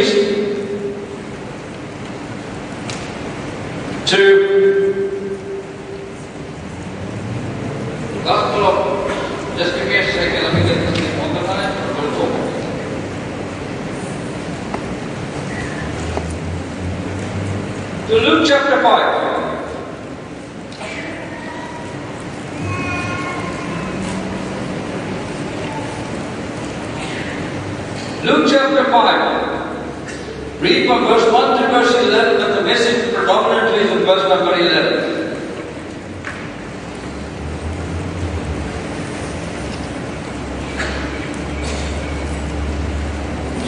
please, to Gospel of, just give me a second, let me get this thing organized. To Luke chapter 5. Luke chapter 5. Read from verse 1 to verse 11, but the message predominantly is in verse number 11.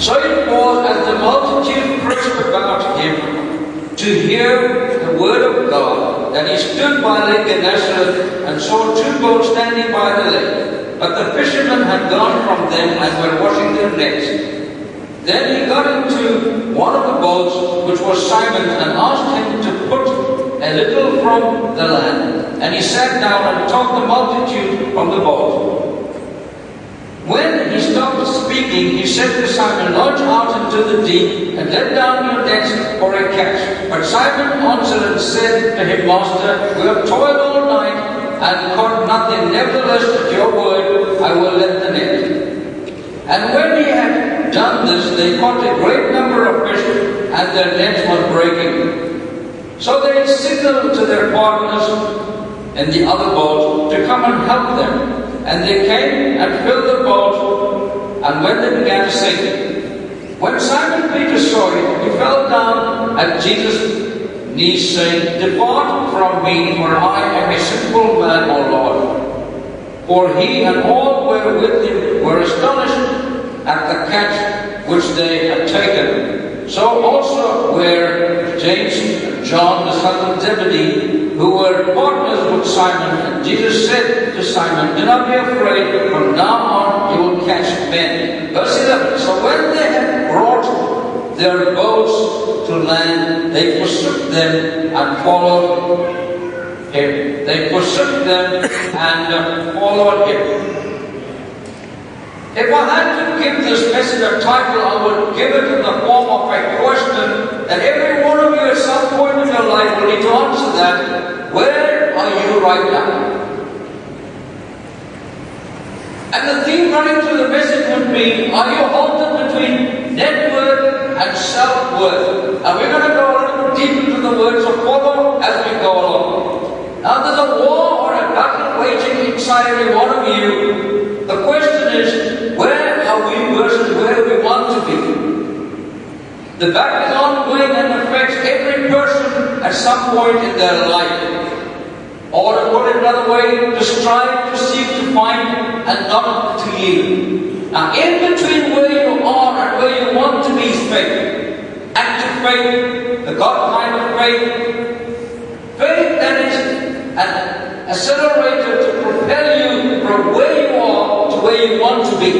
So it was, as the multitude pressed about him to hear the word of God, that he stood by Lake Gennesaret and saw two boats standing by the lake. But the fishermen had gone from them and were washing their nets. Then he got into one of the boats, which was Simon's, and asked him to put a little from the land. And he sat down and taught the multitude from the boat. When he stopped speaking, he said to Simon, "Launch out into the deep and let down your nets for a catch." But Simon answered and said to him, "Master, we have toiled all night and caught nothing. Nevertheless, at your word, I will let the net." And when he had done this, they caught a great number of fish, and their nets were breaking. So they signaled to their partners in the other boat to come and help them. And they came and filled the boat, and when they began to sink, when Simon Peter saw it, he fell down at Jesus' knees, saying, "Depart from me, for I am a sinful man, O Lord." For he and all were with him were astonished at the catch which they had taken. So also were James and John, the sons of Zebedee, who were partners with Simon. And Jesus said to Simon, "Do not be afraid, from now on you will catch men." Verse 11. So when they had brought their boats to land, they forsook them and followed him. They forsook them and followed him. If I had to give this message a title, I would give it in the form of a question that every one of you at some point in your life will need to answer that. Where are you right now? And the theme running through the message would be, are you halted between net worth and self-worth? And we're going to go a little deep into the words of follow as we go along. Now there's a war or a battle waging inside every one of you. The question is, where are we versus where we want to be? The battle is ongoing and affects every person at some point in their life. Or to put it another way, to strive, to seek, to find, and not to yield. Now in between where you are and where you want to be is faith. Active faith, the God kind of faith. Faith that is an accelerator to propel you from where you are to where you want to be.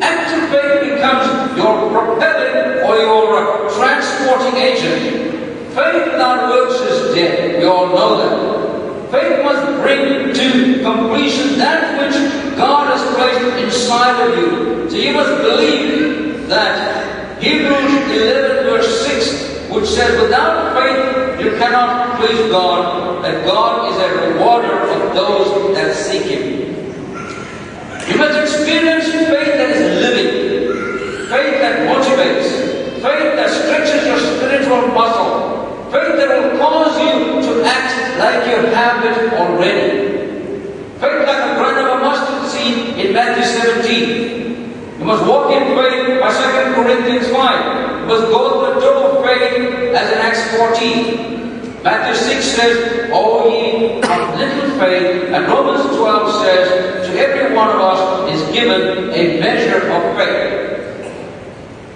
Active faith becomes your propelling or your transporting agent. Faith without works is dead. We all know that. Faith must bring to completion that which God has placed inside of you. So you must believe that Hebrews 11 verse 6, which says, without faith you cannot please God, that God is a rewarder of those that seek Him. You must experience faith that is living, faith that motivates, faith that stretches your spiritual muscle, faith that will cause you to act like you have it already. Faith like a grain of a mustard seed in Matthew 17. You must walk in faith by 2 Corinthians 5. You must go to the door of faith as in Acts 14. Matthew 6 says, "O ye of little faith," and Romans 12 says, to every one of us is given a measure of faith.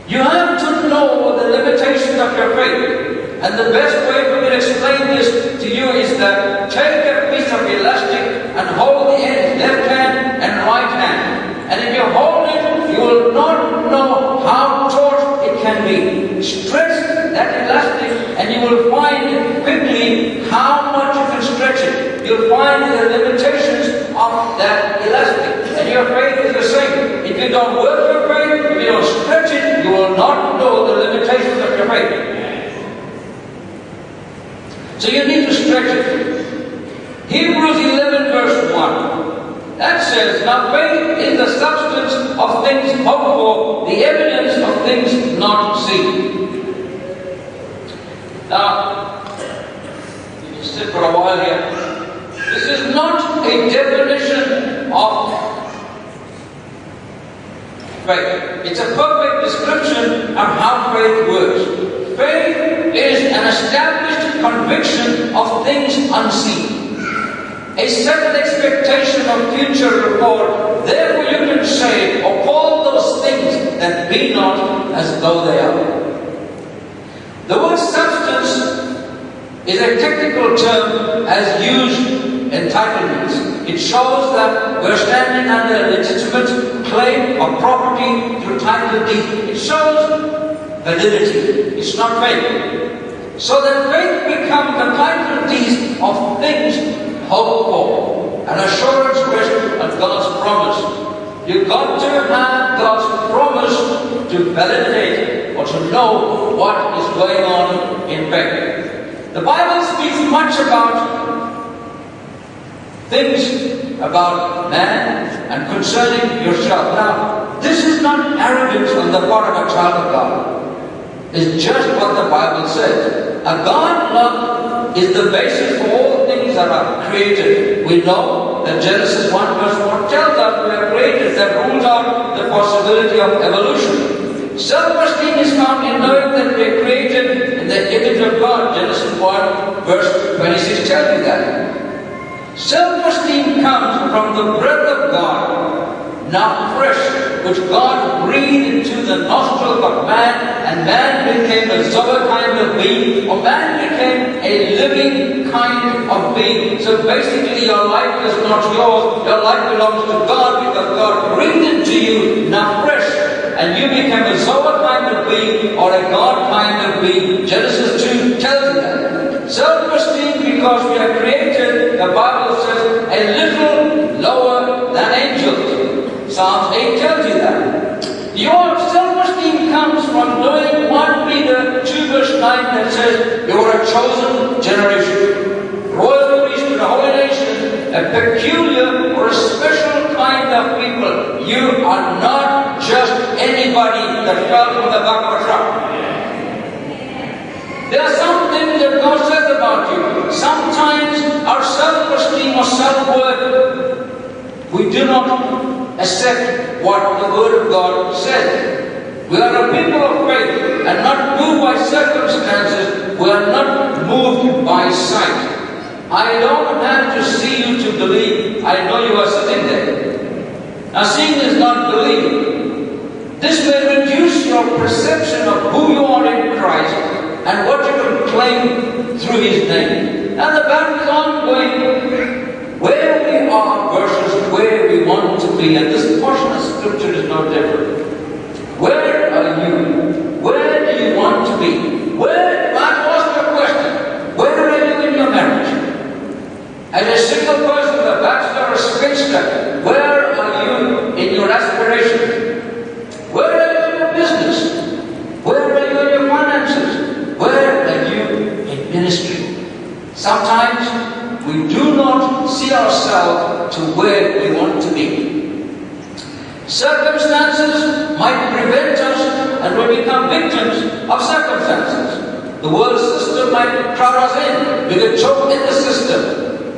You have to know the limitations of your faith. And the best way for me to explain this to you is that take a piece of elastic and hold the end, left hand and right hand. And if you hold it, you will not know how taut it can be. Stretch that elastic and you will find quickly how much you can stretch it. You'll find the limitations of that elastic. And your faith is the same. If you don't work your faith, if you don't stretch it, faith, you will not know the limitations of your faith. So you need to stretch it. Hebrews 11 verse 1. That says, now faith is the substance of things hoped for, the evidence of things not seen. Now, you just sit for a while here. This is not a definition of faith. It's a perfect description of how faith works. Faith is an established conviction of things unseen. A certain expectation of future reward. Therefore you can say or call those things that be not as though they are. The word substance is a technical term as used in entitlements. It shows that we're standing under a legitimate claim of property through title deed. It shows validity. It's not faith. So that faith becomes the title deed of things hoped for. An assurance rest on God's promise. You've got to have God's promise to validate or to know what is going on in faith. The Bible speaks much about things about man and concerning yourself. Now, this is not arrogance on the part of a child of God. It's just what the Bible says. A God love is the basis for all things that are created. We know that Genesis 1 verse 1 tells us we are created. That rules out the possibility of evolution. Self-esteem is found in knowing that we are created in the image of God. Genesis 1 verse 26 tells you that. Self-esteem comes from the breath of God, now fresh, which God breathed into the nostrils of man, and man became a Zoa kind of being, or man became a living kind of being. So basically your life is not yours, your life belongs to God, because God breathed into you, now fresh, and you became a Zoa kind of being, or a God kind of being. Genesis 2 tells you that. Self-esteem, because we are created, the Bible says, a little lower than angels. Psalms 8 tells you that. Your self-esteem comes from knowing 1 Peter 2 verse 9 that says, you are a chosen generation, royal priesthood, a holy nation, a peculiar or a special kind of people. You are not just anybody that fell from the back of a truck. There are some things that God says about you. Sometimes our self-esteem or self-worth, we do not accept what the Word of God says. We are a people of faith and not moved by circumstances. We are not moved by sight. I don't have to see you to believe. I know you are sitting there. Now seeing is not believing. This may reduce your perception of who you are in Christ and what you can claim through His name. And the battle is ongoing. Where we are versus where we want to be. And this portion of Scripture is no different. Where are you? Where do you want to be? Where, I ask you a question. Where are you in your marriage? As a single person, a bachelor or a spinster, where are you in your aspirations? Where are you in your business? Where are you in your finances? Where are you in ministry? Sometimes we do not see ourselves to where we want to be. Circumstances might prevent us and we become victims of circumstances. The world system might crowd us in. We get choked in the system.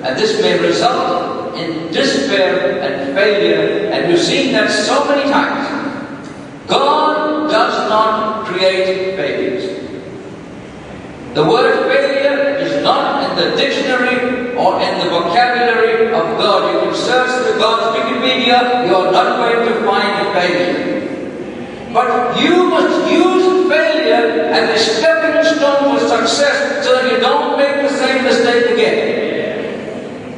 And this may result in despair and failure. And we've seen that so many times. God does not create failures. The word failure is not in the dictionary or in the vocabulary of God. You can search through God's Wikipedia, you are not going to find a failure. But you must use failure as a stepping stone to success so that you don't make the same mistake again.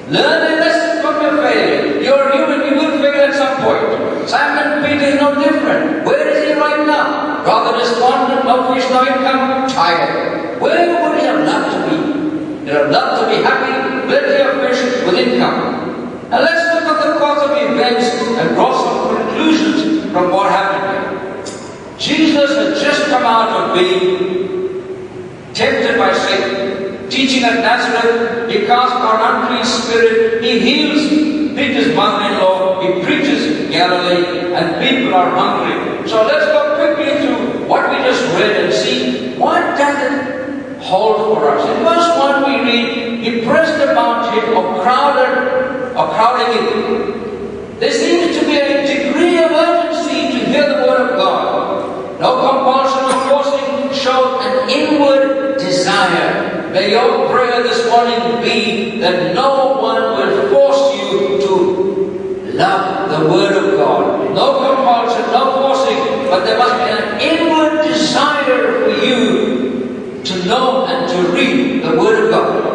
Learn a lesson from your failure. You are human, you will fail at some point. Simon Peter is no different. Where is he right now? Rather despondent, no fish, no income, tired. Where would he have loved to be? He would have loved to be happy, plenty of fish with income. Now let's look at the cause of events and draw some conclusions from what happened here. Jesus being tempted by Satan, teaching at Nazareth, he casts out unclean spirit, he heals Peter's mother-in-law, he preaches in Galilee, and people are hungry. So let's go quickly through what we just read and see what does it hold for us. In verse 1 we read, he pressed about him or crowding him. There seems to be a degree of urgency to hear the word of God. No compulsion or forcing, shows an inward desire. May your prayer this morning be that no one will force you to love the word of God. No compulsion, no forcing, but there must be an inward desire for you to know and to read the word of God.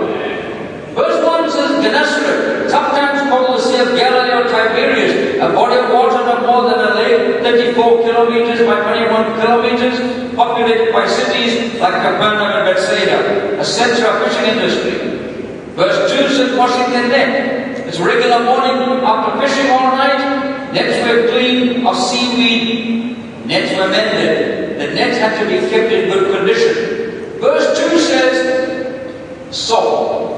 Verse 1 says Gennesaret, sometimes called the Sea of Galilee or Tiberias, a body of water no more than a lake, 34 kilometers by 21 kilometers, populated by cities like Capernaum and Bethsaida, a center of fishing industry. Verse 2 says washing their net. It's regular morning after fishing all night, nets were clean of seaweed, nets were mended. The nets had to be kept in good condition. Verse 2 says, saw.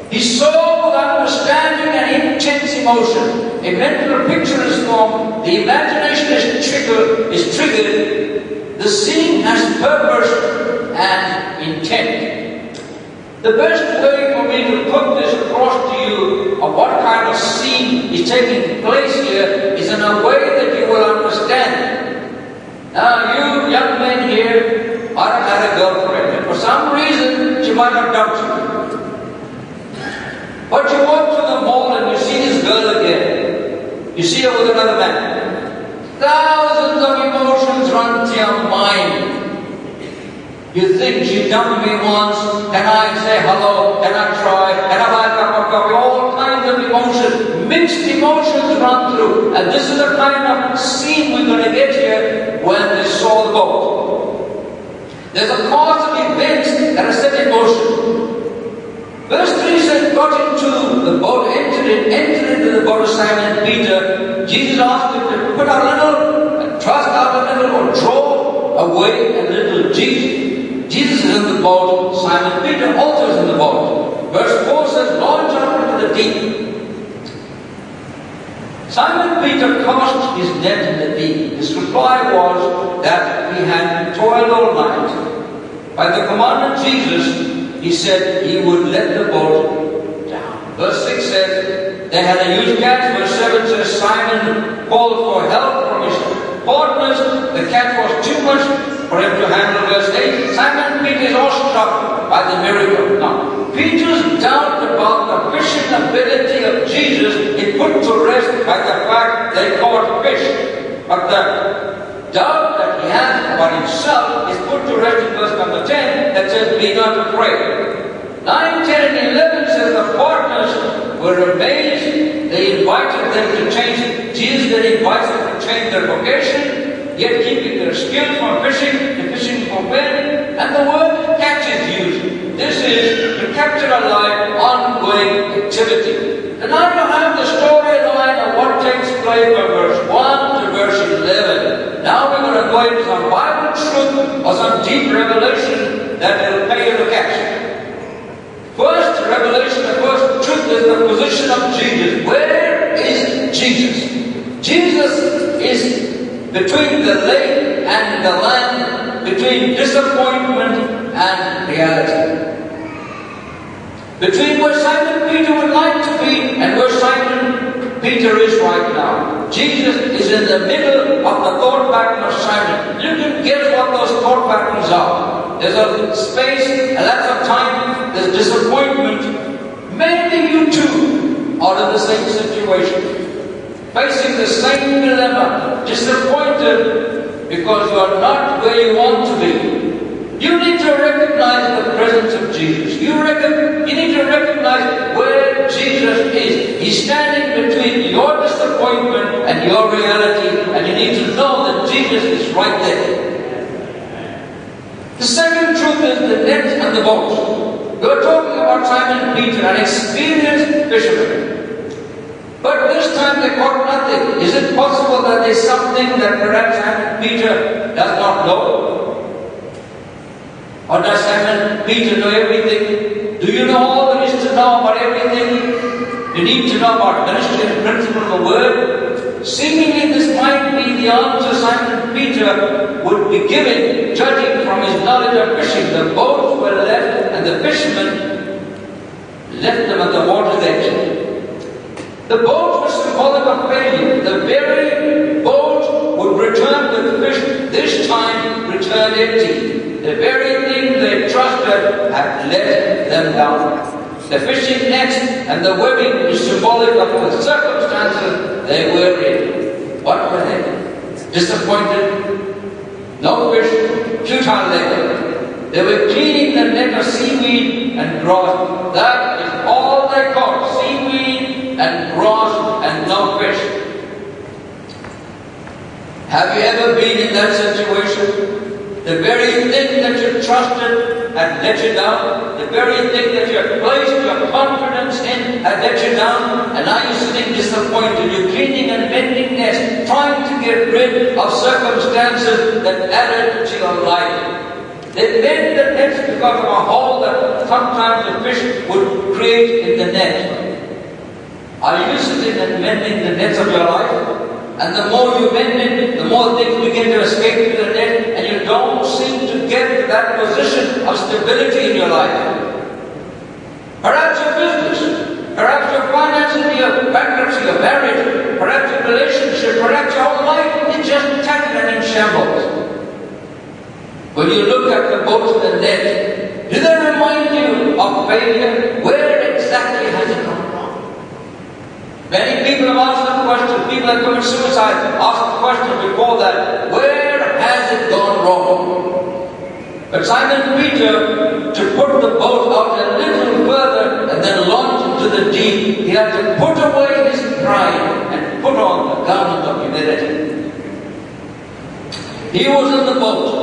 He saw with understanding and intense emotion. A mental picture is formed. The imagination is triggered. The seeing has purpose and intent. The best way for me to put this across to you of what kind of scene is taking place here is in a way that you will understand. Now you young men here might have had a girlfriend, and for some reason she might have dumped you. But you walk to the mall and you see this girl again. You see her with another man. Thousands of emotions run to your mind. You think she dumped me once. Can I say hello? Can I try? Can I buy a cup of coffee? All kinds of emotions. Mixed emotions run through. And this is the kind of scene we're going to get here when they saw the boat. There's a cause of events that are set in motion. Verse 3 says, got into the boat, entered into the boat of Simon and Peter. Jesus asked him to put out a little, and thrust out a little, or draw away a little. Jesus is in the boat, Simon Peter also is in the boat. Verse 4 says, launch out into the deep. Simon Peter cast his net in the deep. His reply was that he had toiled all night. By the command of Jesus, he said he would let the boat down. Verse 6 says, they had a huge catch. Verse 7 says, Simon called for help from his partners. The catch was too much for him to handle. Verse 8, Simon Peter is awestruck by the miracle. Now, Peter's doubt about the fishing ability of Jesus is put to rest by the fact they caught fish. But the doubt that he has about himself is put to rest in verse number 10 that says, be not afraid. 9, 10, and 11 says the partners were amazed. They invited them to change. Jesus then invites them to change their vocation, yet keeping their skills from fishing to fishing for men. And the word catch is used. This is to capture alive ongoing activity. And now you have the storyline of what takes place from verse 1 to verse 11. Now we're going to go into some Bible truth or some deep revelation that will pay you to catch. First revelation, the first truth is the position of Jesus. Where is Jesus? Jesus is between the lake and the land, between disappointment and reality. Between where Simon Peter would like to be and where Simon Peter is right now. Jesus is in the middle of the thought pattern of Simon. You can guess what those thought patterns are. There's a space, a lot of time, there's disappointment. Maybe you too are in the same situation, facing the same dilemma, disappointed because you are not where you want to be. You need to recognize the presence of Jesus. You need to recognize where Jesus is. He's standing between your disappointment and your reality, and you need to know that Jesus is right there. The second truth is the net and the boat. We're talking about Simon Peter, an experienced fisherman. But this time they caught nothing. Is it possible that there's something that perhaps Simon Peter does not know? Or does Simon Peter know everything? Do you know all there is to know about everything? You need to know about ministry and principle of the word. Seemingly this might be the answer Simon Peter would be given, judging from his knowledge of fishing. The boats were left and the fishermen left them at the water's edge. The boats were symbolic of failure. The very boat would return with fish, this time returned empty. The very thing they trusted had let them down. The fishing nets and the webbing is symbolic of the circumstances they were in. What were they? Disappointed? No fish? Futile labor. They were cleaning the net of seaweed and grass. That is all they caught. Seaweed and grass and no fish. Have you ever been in that situation? The very thing that you trusted had let you down. The very thing that you had placed your confidence in had let you down. And now you're sitting disappointed. You're cleaning and mending nets, trying to get rid of circumstances that added to your life. They mend the nets because of a hole that sometimes the fish would create in the net. Are you sitting and mending the nets of your life? And the more you mend it, the more things begin to escape through the net, and you don't seem to get to that position of stability in your life. Perhaps your business, perhaps your finances, your bankruptcy, your marriage, perhaps your relationship, perhaps your whole life is just tattered and in shambles. When you look at the boats in the net, do they remind you of failure? Where exactly has it come from? Many people have asked the question, people that commit suicide ask the question before that, where has it gone wrong? But Simon Peter, to put the boat out a little further and then launch into the deep, he had to put away his pride and put on the garment of humility. He was in the boat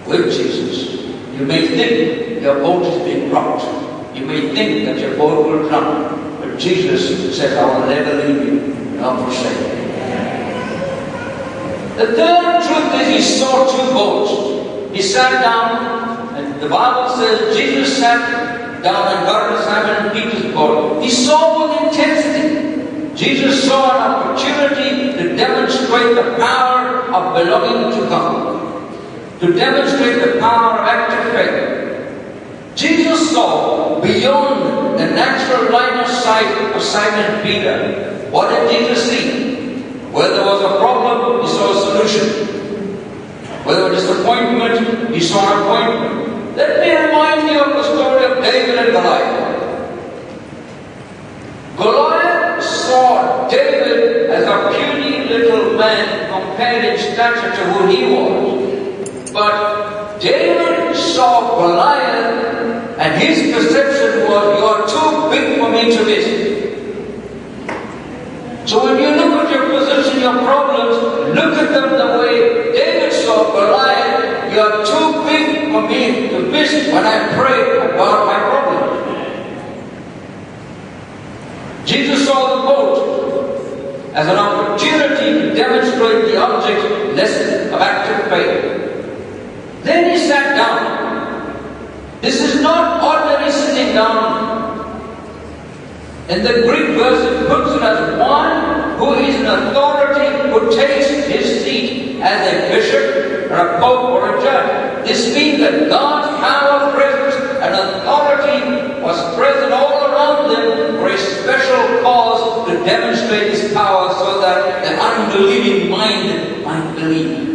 with Jesus. You may think your boat is being rocked. You may think that your boat will drown, but Jesus said, I will never leave you, nor forsake you. The third truth is he saw two boats. He sat down, and the Bible says Jesus sat down and got into Simon Peter's boat. He saw with intensity. Jesus saw an opportunity to demonstrate the power of belonging to God, to demonstrate the power of active faith. Jesus saw beyond the natural line of sight of Simon Peter. What did Jesus see? Where there was a problem, he saw a solution. Where there was disappointment, he saw an appointment. Let me remind you of the story of David and Goliath. Goliath saw David as a puny little man compared in stature to who he was. But David saw Goliath, and his perception was, you are too big for me to miss. So when you look at your position, your problems, look at them the way David saw Goliath. You are too big for me to miss when I pray about my problem. Jesus saw the boat as an opportunity to demonstrate the object's lesson of active faith. Then he sat down. This is not ordinary sitting down. In the Greek verse, it puts it as one who is an authority, who takes his seat as a bishop, or a pope, or a judge. This means that God's power, presence, and authority was present all around them for a special cause to demonstrate his power so that the unbelieving mind might believe.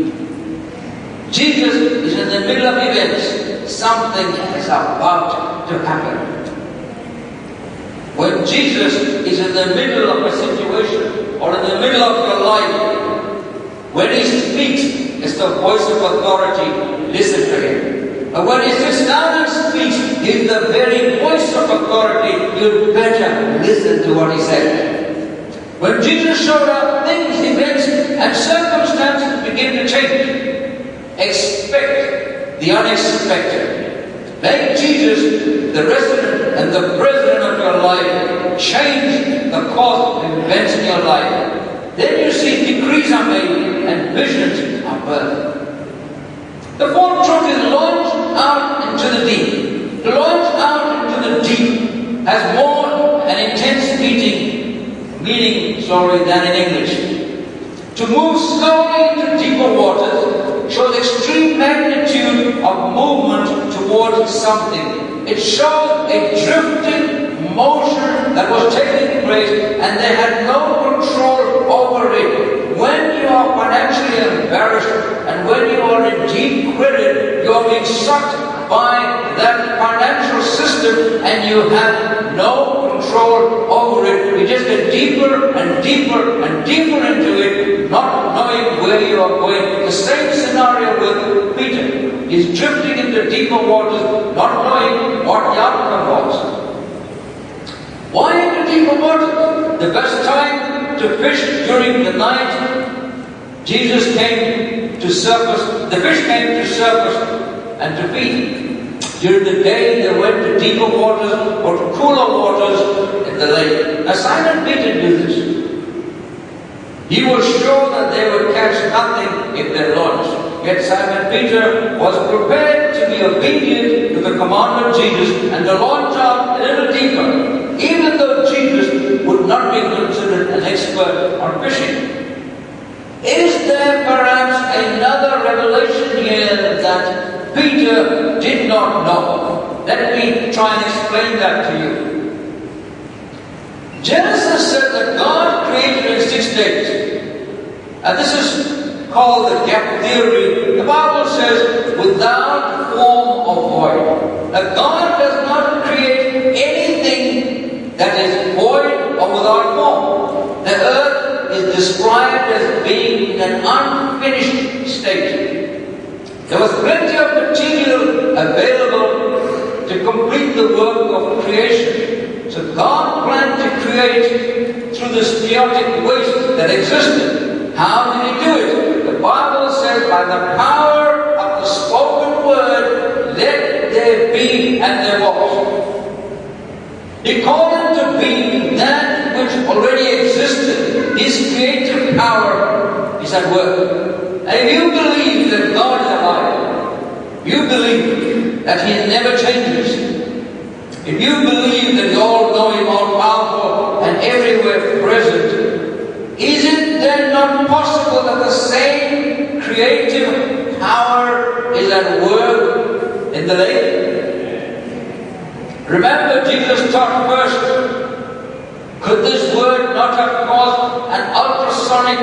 Jesus is in the middle of events. Something is about to happen. When Jesus is in the middle of a situation or in the middle of your life, when he speaks, it's the voice of authority. Listen to him. And when he sits down and speaks, he's the very voice of authority. You'd better listen to what he says. When Jesus showed up, things, events, and circumstances begin to change. Expect the unexpected. Make Jesus the resident and the president of your life. Change the course of events in your life. Then you see decrees are made and visions are birthed. The fourth truth is launch out into the deep. To launch out into the deep has more an intense meaning than in English. To move slowly into deeper waters shows extreme magnitude of movement towards something. It shows a drifting motion that was taking place and they had no control over it. When you are financially embarrassed and when you are in deep credit, you are being sucked by that financial system and you have no control over it. You just get deeper and deeper and deeper into it, not knowing where you are going. The same scenario with Peter. He's drifting into deeper waters, not knowing what the outcome was. Why into deeper waters? The best time to fish during the night, Jesus came to surface, the fish came to surface and to feed. During the day they went to deeper waters or to cooler waters in the lake. Now Simon Peter knew this. He was sure that they would catch nothing if they launched. Yet Simon Peter was prepared to be obedient to the command of Jesus and to launch out a little deeper, even though Jesus would not be considered an expert on fishing. Is there perhaps another revelation here that Peter did not know? Let me try and explain that to you. Genesis said that God created in 6 days. And this is called the gap theory. The Bible says, without form or void. Now God does not create anything that is void or without form. The earth is described as being in an unfinished state. There was plenty of material available to complete the work of creation. So God planned to create through this chaotic waste that existed. How did He do it? The Bible says, by the power of the spoken word, let there be, and there was. He called into being that which already existed. His creative power is at work. And if you believe that God is alive, you believe that He never changes. If you believe that He's all-knowing, all-powerful, and everywhere present, is it then not possible that the same creative power is at work in the lake? Remember, Jesus taught first, could this word not have caused an ultrasonic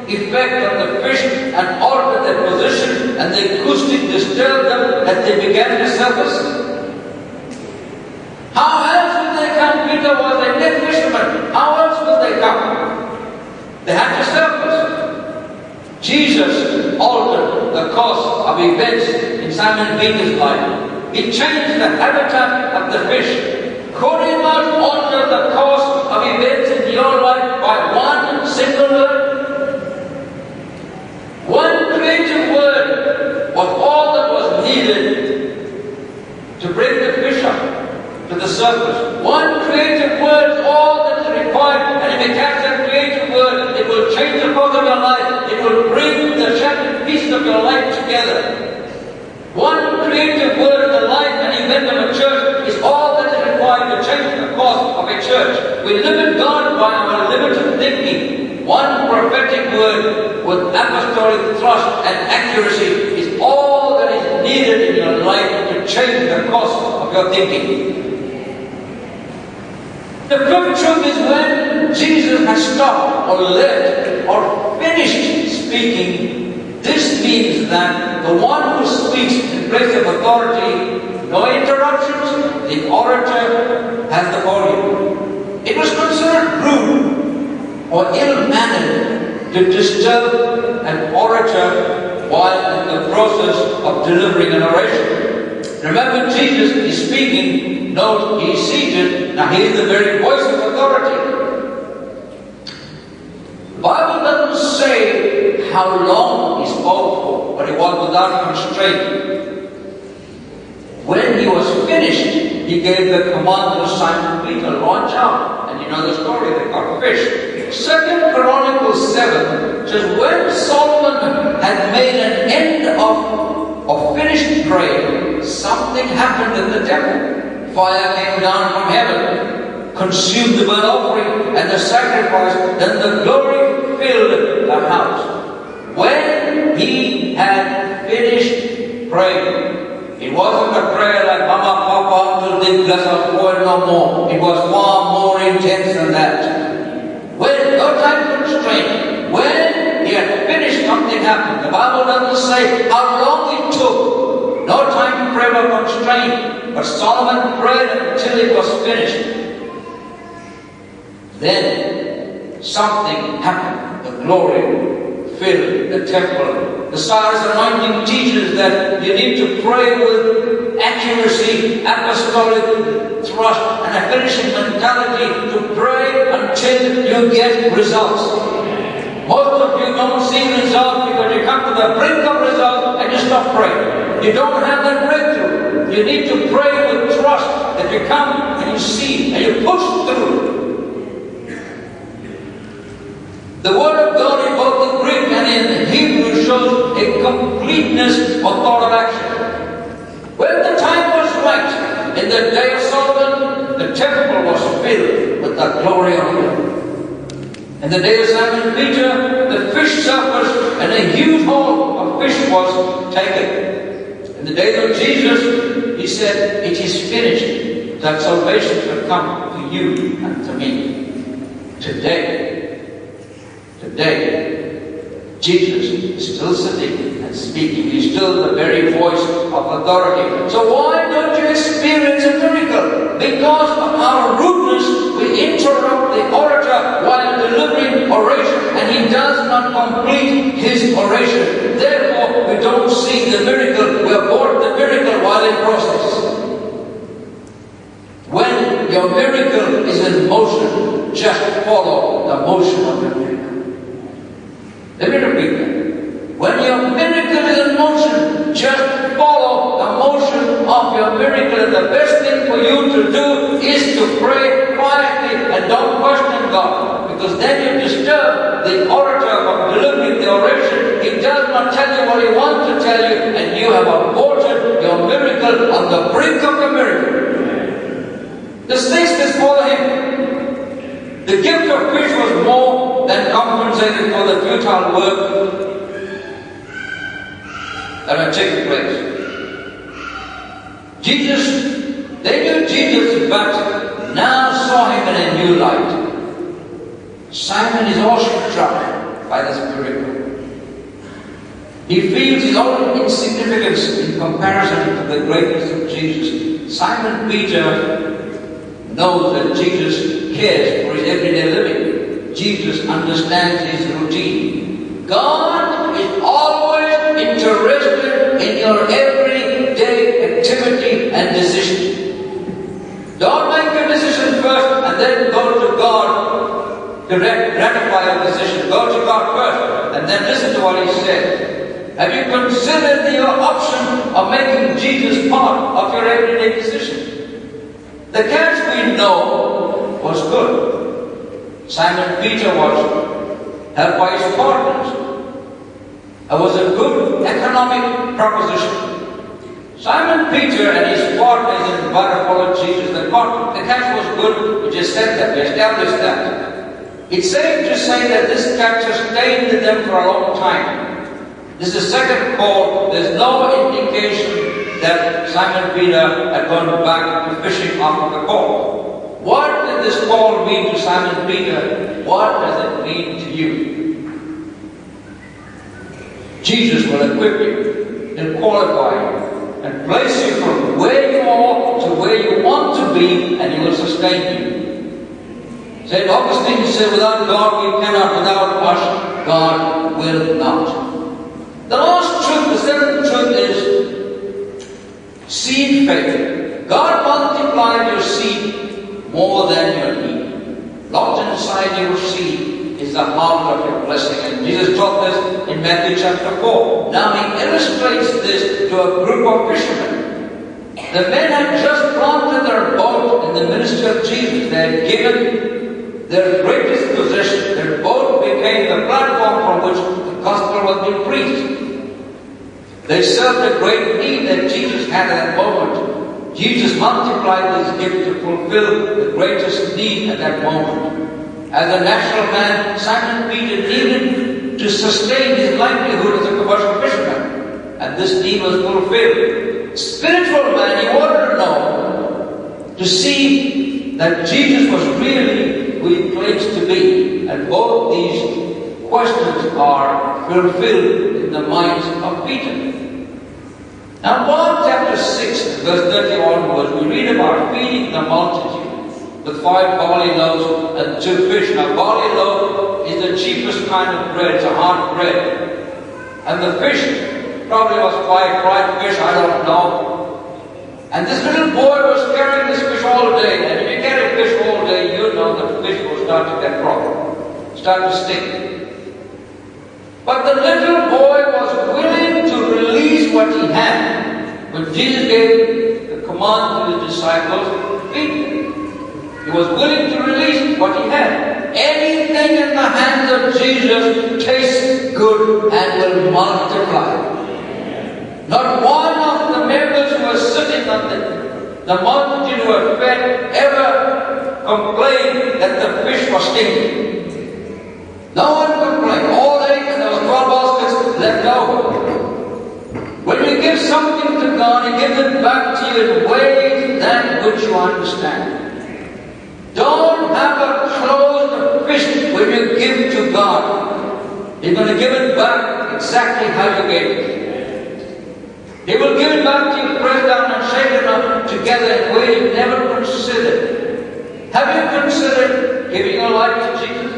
effect on the fish and altered their position, and the acoustic disturbed them that they began to surface? How else would they come? Peter was a dead fisherman. How else would they come? They had to surface. Jesus altered the course of events in Simon Peter's life. He changed the habitat of the fish. Could He not alter the course of events in your life by one single word? One creative word was all that was needed to bring the fish up to the surface. One creative word is all that is required, and if you catch that creative word, it will change the course of your life. It will bring the shattered pieces of your life together. One creative word in the life and event of a church is all that is required to change the course of a church. We limit God by our limited thinking. One prophetic word with apostolic thrust and accuracy is all that is needed in your life to change the course of your thinking. The fifth truth is when Jesus has stopped or left or finished speaking, this means that the one who speaks in place of authority, no interruptions, the orator has the podium. It was considered rude or ill-mannered to disturb an orator while in the process of delivering an oration. Remember, Jesus is speaking. Note, He is seated. Now He is the very voice of authority. The Bible doesn't say how long He spoke for, but it was without constraint. When He was finished, He gave the command to Simon Peter, launch out. And you know the story, they caught fish. 2 Chronicles 7 says, when Solomon had made an end of of finished praying, something happened in the temple. Fire came down from heaven, consumed the burnt offering and the sacrifice, then the glory filled the house. When he had finished praying, it wasn't a prayer like Mama, Papa, until they bless us for it no more. It was far more intense than that. When, no time constraint, when he had finished, something happened. The Bible doesn't say how long it took. No time to pray or constraint. But Solomon prayed until it was finished. Then something happened. The glory filled the temple. The Cyrus anointing teaches that you need to pray with accuracy, apostolic thrust, and a finishing mentality to pray until you get results. Most of you don't see results because you come to the brink of results and you stop praying. You don't have that breakthrough. You need to pray with trust that you come and you see and you push through. The Word of God in both the Greek and in Hebrew shows a completeness of thought of action. When the time was right, in the day of Solomon, the temple was filled with the glory of God. In the day of Simon Peter, the fish surfaced and a huge haul of fish was taken. In the day of Jesus, he said, "It is finished," that salvation should come to you and to me. Today, Jesus is still sitting and speaking. He's still the very voice of authority. So why don't you experience a miracle? Because of our rudeness, we interrupt the orator while delivering oration, and he does not complete his oration. Therefore, we don't see the miracle. We abort the miracle while in process. When your miracle is in motion, just follow the motion of the miracle. Let me repeat that. When your miracle is in motion, just follow the motion of your miracle. And the best thing for you to do is to pray quietly and don't question God. Because then you disturb the orator of delivering the oration. He does not tell you what he wants to tell you, and you have aborted your miracle on the brink of the miracle. The snakes follow him. The gift of fish was more than compensated for the futile work that had taken place. They knew Jesus, but now saw him in a new light. Simon is awestruck by this miracle. He feels his own insignificance in comparison to the greatness of Jesus. Simon Peter knows that Jesus cares for his everyday living. Jesus understands his routine. God is always interested in your everyday activity and decision. Don't make your decision first and then go to God to ratify your decision. Go to God first and then listen to what he says. Have you considered your option of making Jesus part of your everyday decision? The catch we know was good. Simon Peter was helped by his partners. It was a good economic proposition. Simon Peter and his partners in the Bible followed Jesus. The catch was good. We just said that. We established that. It's safe to say that this catch sustained them for a long time. This is the second call. There's no indication that Simon Peter had gone back to fishing after the call. What did this call mean to Simon Peter? What does it mean to you? Jesus will equip you and qualify you and place you from where you are to where you want to be, and He will sustain you. St. Augustine said, without God we cannot, without us God will not. The last truth, the seventh truth is seed faith. God multiplied your seed more than your need. Locked inside your seed is the heart of your blessing. And Jesus taught this in Matthew chapter 4. Now He illustrates this to a group of fishermen. The men had just planted their boat in the ministry of Jesus. They had given their greatest possession. Their boat became the platform from which the gospel was being preached. They served a great need that Jesus had at that moment. Jesus multiplied his gift to fulfill the greatest need at that moment. As a natural man, Simon Peter needed to sustain his livelihood as a commercial fisherman. And this need was fulfilled. Spiritual man, he wanted to know, to see that Jesus was really who he claims to be. And both these questions are fulfilled in the minds of Peter. Now, Mark chapter 6, verse 30 onwards, we read about feeding the multitude with 5 barley loaves and 2 fish. Now, barley loaf is the cheapest kind of bread. It's a hard bread. And the fish probably was 5 fried fish, I don't know. And this little boy was carrying this fish all day. And if you carry fish all day, you know that the fish will start to get rotten, start to stick. But the little boy was willing to release what he had. When Jesus gave the command to his disciples, feed them. He was willing to release what he had. Anything in the hands of Jesus tastes good and will multiply. Not one of the members who were sitting on the multitude who were fed ever complained that the fish was stinky. No one complained. All ate, and there was 12 baskets left over. When you give something to God, He gives it back to you in ways that which you understand. Don't have a closed fist when you give to God. He's going to give it back exactly how you gave it. He will give it back to you, pressed down and shaken up together in ways you never considered. Have you considered giving your life to Jesus?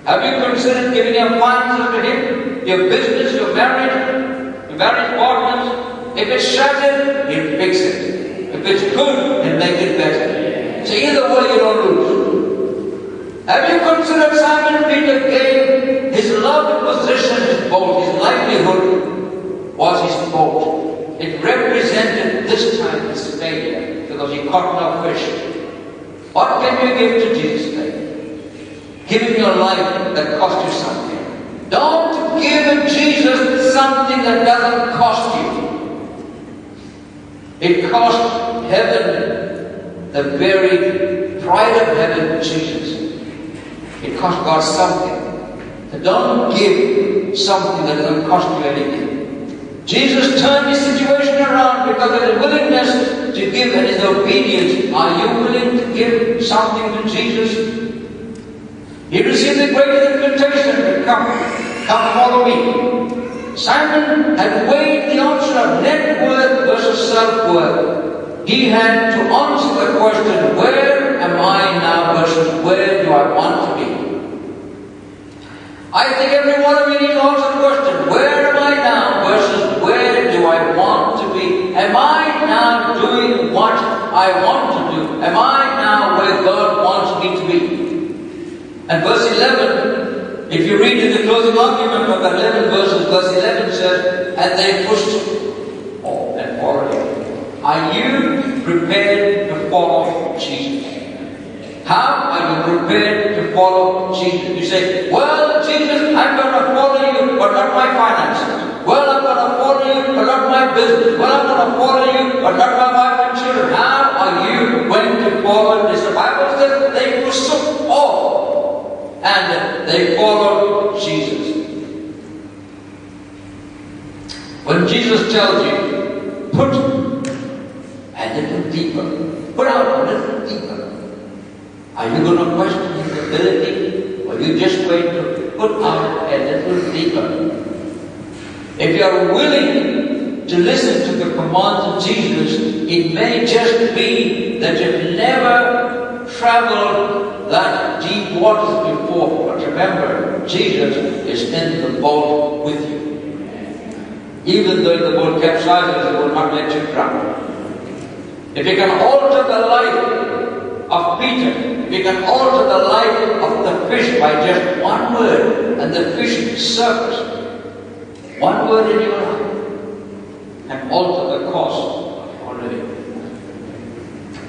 Have you considered giving your finances to Him? Your business, your marriage partners? If it's shattered, He'll fix it. If it's good, He'll make it better. So either way, you don't lose. Have you considered Simon Peter gave his loved position, his boat, his livelihood was his boat. It represented this time his failure because he caught no fish. What can you give to Jesus today? Give Him your life that cost you something. Don't give Jesus something that doesn't cost you. It cost heaven, the very pride of heaven, Jesus. It cost God something. So don't give something that doesn't cost you anything. Jesus turned his situation around because of his willingness to give and his obedience. Are you willing to give something to Jesus? He received the greatest invitation to come follow me. Simon had weighed the option of net worth versus self-worth. He had to answer the question, where am I now versus where do I want to be? I think every one of you needs to answer the question, where am I now versus where do I want to be? Am I now doing what I want to do? Am I now where God wants me to be? And verse 11, if you read in the closing argument of that 11 verses, verse 11 says, and they pushed and followed Him. Are you prepared to follow Jesus? How are you prepared to follow Jesus? You say, well, Jesus, I'm going to follow you, but not my finances. Well, I'm going to follow you, but not my business. Well, I'm going to follow you, but not my wife and children. How are you going to follow this? The Bible says they forsook all. And they followed Jesus. When Jesus tells you, put a little deeper, put out a little deeper, are you going to question His ability, or are you just going to put out a little deeper? If you are willing to listen to the commands of Jesus, it may just be that you've never traveled that deep waters before. But remember, Jesus is in the boat with you. Even though the boat capsizes, He will not let you drown. If you can alter the life of Peter, if you can alter the life of the fish by just one word, and the fish surface, one word in your life can alter the course of your living.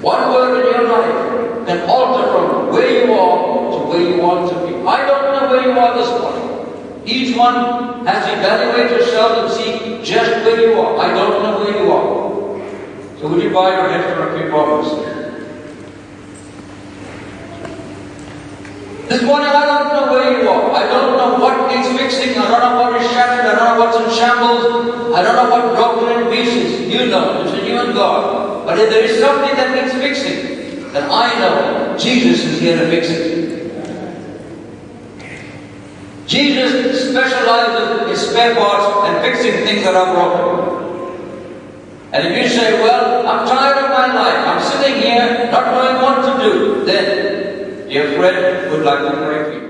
One word in your life can alter from where you are to where you want to be. I don't know where you are this morning. Each one has to evaluate yourself and see just where you are. I don't know where you are. So would you bow your heads for a few moments? This morning I don't know where you are. I don't know what needs fixing. I don't know what is shattered. I don't know what's in shambles. I don't know what broken in pieces. You know. It's you and God. But if there is something that needs fixing, then I know Jesus is here to fix it. Jesus specializes in spare parts and fixing things that are broken. And if you say, well, I'm tired of my life, I'm sitting here not knowing what to do, then, dear friend, would like to pray for you.